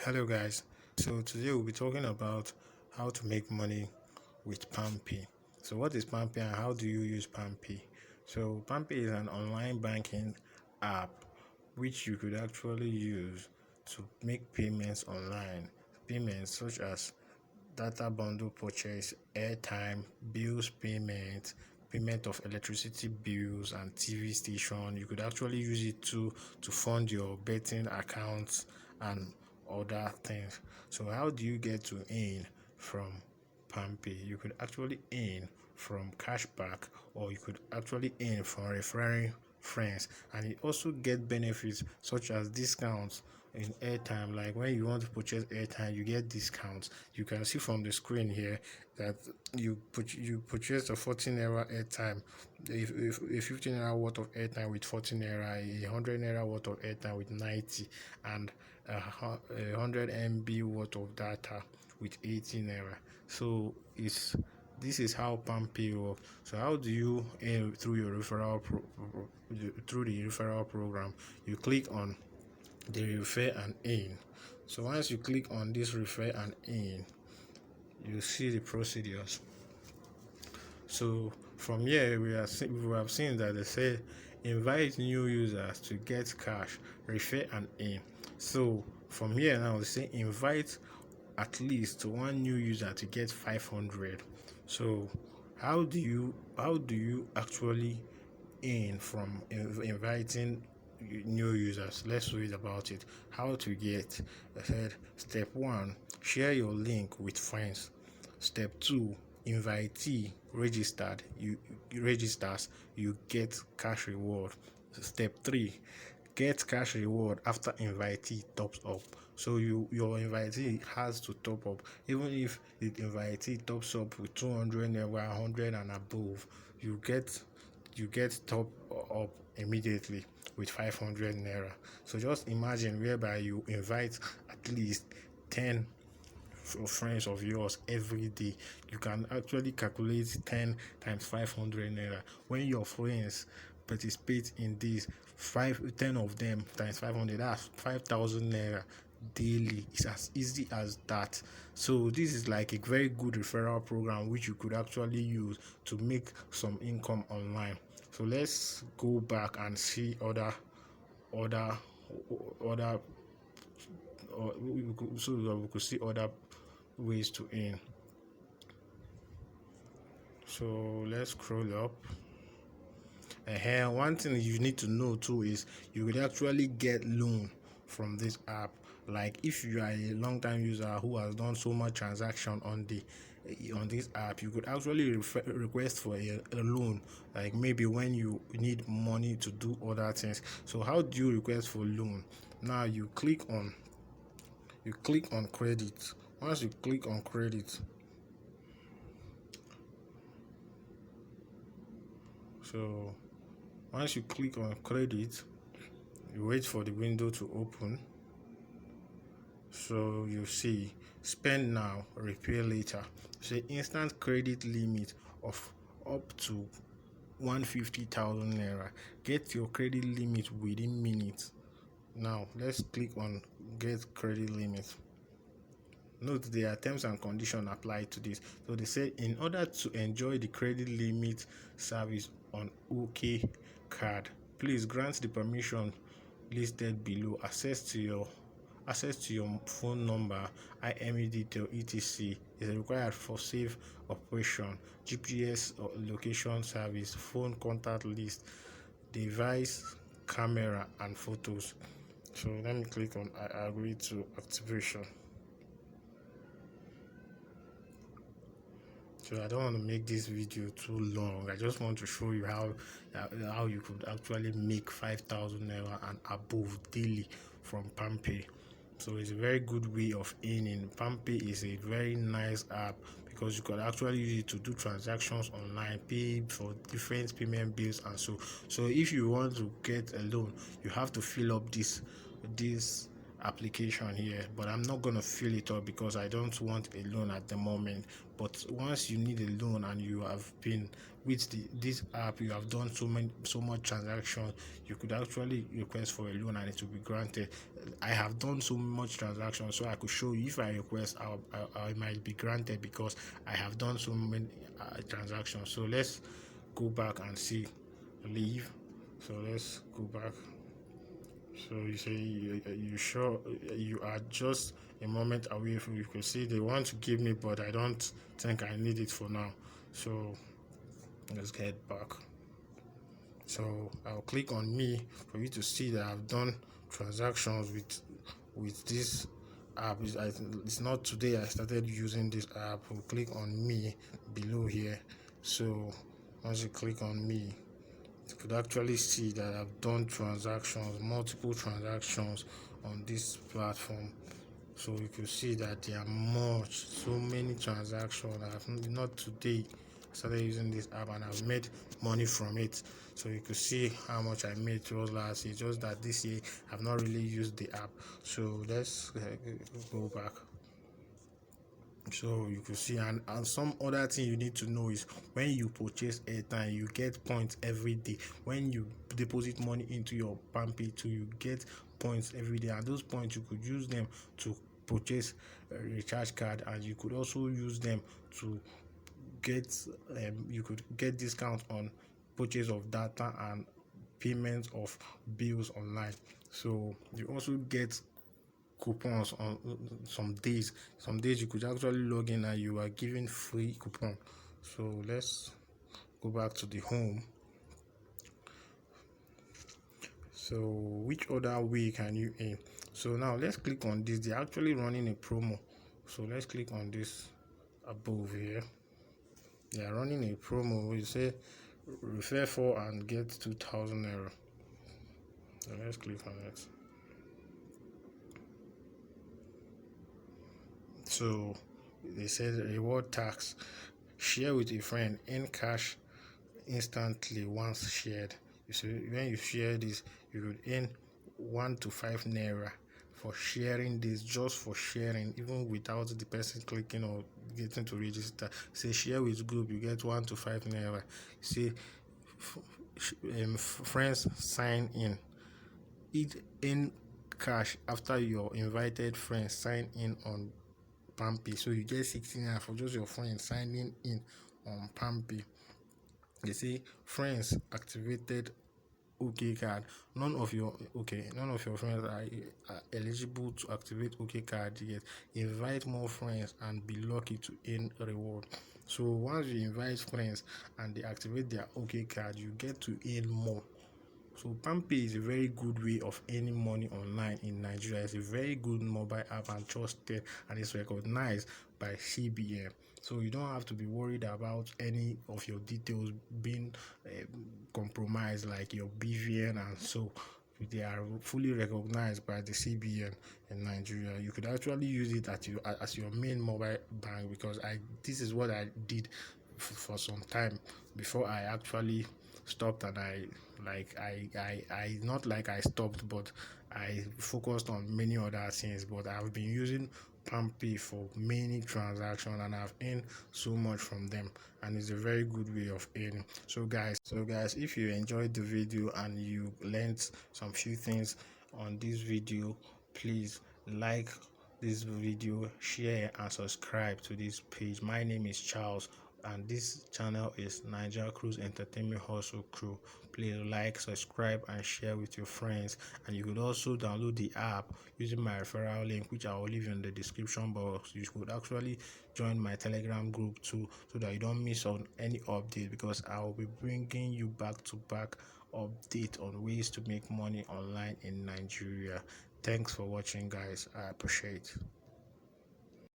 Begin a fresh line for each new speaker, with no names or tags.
Hello guys. So today we'll be talking about how to make money with Palmpay. So what is Palmpay and how do you use Palmpay? So Palmpay is an online banking app which you could actually use to make payments online. Payments such as data bundle purchase, airtime, bills payment, payment of electricity bills and TV station. You could actually use it to fund your betting accounts and other things. So how do you get to earn from Palmpay? You could actually earn from cashback, or you could actually earn from referring friends, and it also get benefits such as discounts in airtime. Like when you want to purchase airtime, you get discounts. You can see from the screen here that you purchase a 14 naira airtime, if a 15 naira worth of airtime with 14 naira, a 100 naira worth of airtime with 90, and a 100 MB worth of data with 80 naira. So this is how Palmpay works. So how do you earn through your through the referral program? You click on the refer and earn. So once you click on this refer and earn, you see the procedures. So from here we have seen that they say invite new users to get cash, refer and earn. So from here now they say invite at least one new user to get 500. So how do you actually earn from inviting new users? Let's read about it. How to get. I said step 1, share your link with friends. Step 2, invitee registers, you get cash reward. Step 3, get cash reward after invitee tops up. So your invitee has to top up. Even if the invitee tops up with 200 naira, 100 and above, you get top up immediately with 500 naira. So just imagine whereby you invite at least 10 friends of yours every day. You can actually calculate 10 times 500 naira. When your friends participate in this, 10 of them times 500, that's 5,000 naira daily. It's as easy as that. So this is like a very good referral program which you could actually use to make some income online. So let's go back and see other so that we could see other ways to earn. So let's scroll up. One thing you need to know too is you will actually get loan from this app. Like if you are a long time user who has done so much transaction on this app, you could actually request for a loan, like maybe when you need money to do other things. So how do you request for loan? Now you click on credit. Once you click on credit, so once you click on credit, you wait for the window to open. So you see spend now, repay later. Say instant credit limit of up to 150,000 naira. Get your credit limit within minutes. Now let's click on get credit limit. Note there are terms and conditions apply to this. So they say in order to enjoy the credit limit service on OK card, please grant the permission listed below. Access to your phone number, IMEI detail, etc. is required for safe operation. GPS or location service, phone contact list, device camera and photos. So let me click on I agree to activation. So I don't want to make this video too long. I just want to show you how you could actually make 5,000 naira and above daily from Palmpay. So it's a very good way of earning. Palmpay is a very nice app because you can actually use it to do transactions online, pay for different payment bills and so if you want to get a loan, you have to fill up this application here, but I'm not gonna fill it up because I don't want a loan at the moment. But once you need a loan and you have been with this app, you have done so much transaction, you could actually request for a loan and it will be granted. I have done so much transaction, so I could show you. If I request, I might be granted because I have done so many transactions. So let's go back and see. Leave. So let's go back. So you say you sure you are just a moment away from, you could see they want to give me, but I don't think I need it for now. So let's get back. So I'll click on me for you to see that I've done transactions with this app. It's not today I started using this app. We'll click on me below here. So once you click on me, you could actually see that I've done transactions, multiple transactions on this platform. So you can see that there are so many transactions. I've not today started using this app and I've made money from it. So you could see how much I made towards last year. Just that this year I've not really used the app. So let's go back. So you can see, and some other thing you need to know is when you purchase airtime, you get points every day. When you deposit money into your Palmpay too, you get points every day, and those points you could use them to purchase a recharge card, and you could also use them to get you could get discount on purchase of data and payment of bills online. So you also get coupons on some days you could actually log in and you are given free coupon. So let's go back to the home. So which other way can you earn? So now let's click on this. They're actually running a promo, so let's click on this above here. They are running a promo. We say refer for and get 2,000 naira. So let's click on it. So they said reward tax, share with a friend, earn cash instantly once shared. So when you share this, you would earn 1 to 5 naira for sharing this, just for sharing, even without the person clicking or getting to register. Say share with group, you get 1 to 5 naira. Say friends sign in, it in cash after your invited friends sign in on Palmpay. So you get 16 naira for just your friends signing in on Palmpay. They say friends activated OK card. None of your friends are eligible to activate OK card yet. Invite more friends and be lucky to earn a reward. So once you invite friends and they activate their OK card, you get to earn more. So Palmpay is a very good way of earning money online in Nigeria. It's a very good mobile app and trusted, and it's recognized by CBN. So you don't have to be worried about any of your details being compromised, like your BVN and so. They are fully recognized by the CBN in Nigeria. You could actually use it as your main mobile bank, because this is what I did for some time before I actually stopped, and I not like I stopped, but I focused on many other things. But I've been using Palmpay for many transactions and I've earned so much from them, and it's a very good way of earning. So guys, if you enjoyed the video and you learned some few things on this video, please like this video, share and subscribe to this page. My name is Charles and this channel is Nigeria Cruise Entertainment Hustle Crew. Please like, subscribe and share with your friends, and you could also download the app using my referral link, which I will leave in the description box. You could actually join my Telegram group too, so that you don't miss on any update, because I will be bringing you back to back update on ways to make money online in Nigeria. Thanks for watching guys, I appreciate it.